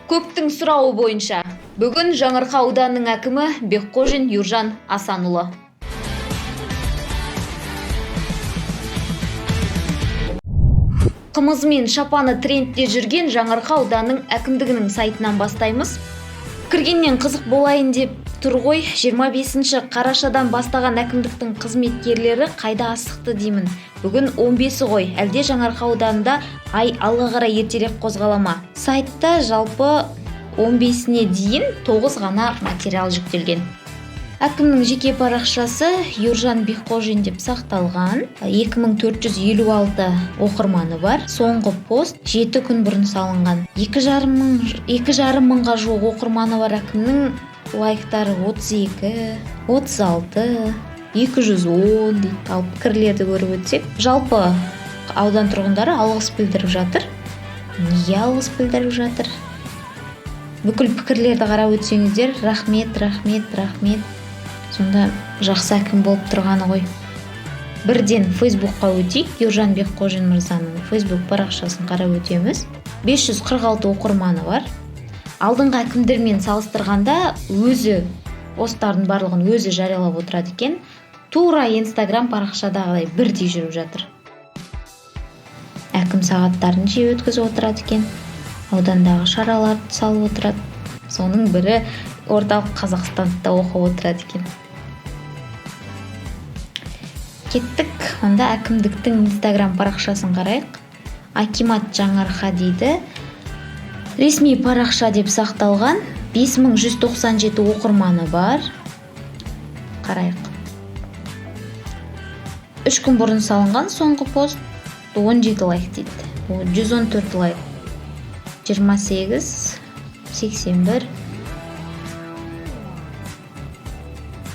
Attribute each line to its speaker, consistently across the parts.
Speaker 1: Көптің сұрауы бойынша бүгін Жаңаарқа ауданының әкімі Бекқожин Юржан Асанұлы. Қымыз мен шапаны трендте жүрген Жаңаарқа ауданының әкімдігінің сайтынан бастаймыз. Кіргеннен қызық болайын деп тұр ғой, 25 қарашадан бастаған әкімдіктің қызметкерлері қайда асықты деймін. Бүгін 15-і ғой, әлде Жаңаарқа ауданында ай алға қарай ертерек қозғалама. Сайтта жалпы 15-не дейін 9 ғана материал жүктелген. Әкімнің жеке парақшасы Юржан Бекқожин деп сақталған. 2456 оқырманы бар. Соңғы пост 7 күн бұрын салынған. 2,5 мыңға жуық оқырманы бар әкімнің лайктары 32, 36, 210 дейді. Ал пікірлерді көріп өтсек, жалпы аудан тұрғындары алғыс білдіріп жатыр. Неге алғыс білдіріп жатыр? Бүкіл пікірлерді қарап өтсеңіздер, рахмет. Сонда жақсы әкім болып тұрғаны ғой. Бірден Фейсбукқа өтейік. Юржан Бекқожин мырзаның Фейсбук парақшасын қарап өтеміз. 546 оқырманы бар. Алдыңғы әкімдермен салыстырғанда өзі посттардың барлығын өзі жариялап отырады екен. Тура Инстаграм парақшадағыдай бірдей жүріп жатыр. Әкім сағаттарын жиі өткізіп отырады екен. Аудандағы шараларды салып отырады. Соның бірі орталық Қазақстанда оқып отырады екен. Кеттік, онда әкімдіктің Инстаграм парақшасын қарайық. Акимат Жаңаарқа дейді. Ресми парақша деп сақталған. 5197 оқырманы бар. Қарайық. 3 күн бұрын салынған соңғы пост 17 лайк дейді. 114 лайк. 28, 81.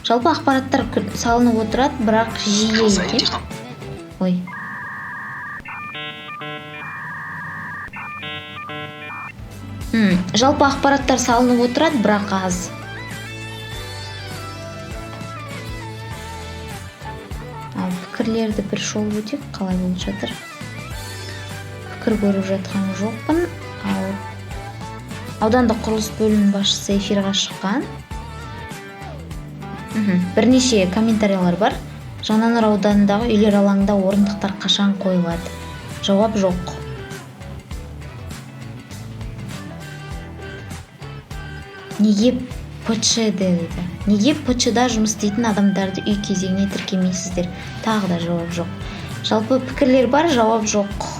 Speaker 1: Жалпы ақпараттар салынып отырады, бірақ жиі екен. Ой. Жалпы ақпараттар салынып отырады, бірақ аз. Ал пікірлерді бір шолып өтек, қалай болып жатыр? Пікір көріп жатқан жоқпын. Аудандық құрылыс бөлімінің басшысы эфирға шыққан. Бірнеше комментариялар бар. Жаңаарқа ауданындағы үйлер алаңында орындықтар қашан қойылады? Жауап жоқ. Неге ПЧ дейді? Неге ПЧ-да жұмыс істейтін адамдарды үй кезегіне тіркемейсіздер? Тағы да жауап жоқ. Жалпы пікірлер бар, жауап жоқ.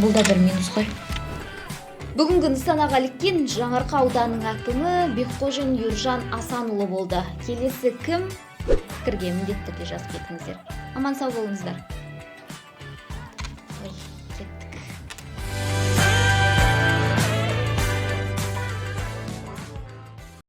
Speaker 1: Бұл да бір минус қой. Бүгінгі нысанаға іліккен Жаңаарқа ауданының әкімі Бекқожин Юржан Асанұлы болды. Келесі кім? Пікірге міндетті түрде жазып кетіңіздер. Аман сау болыңыздар.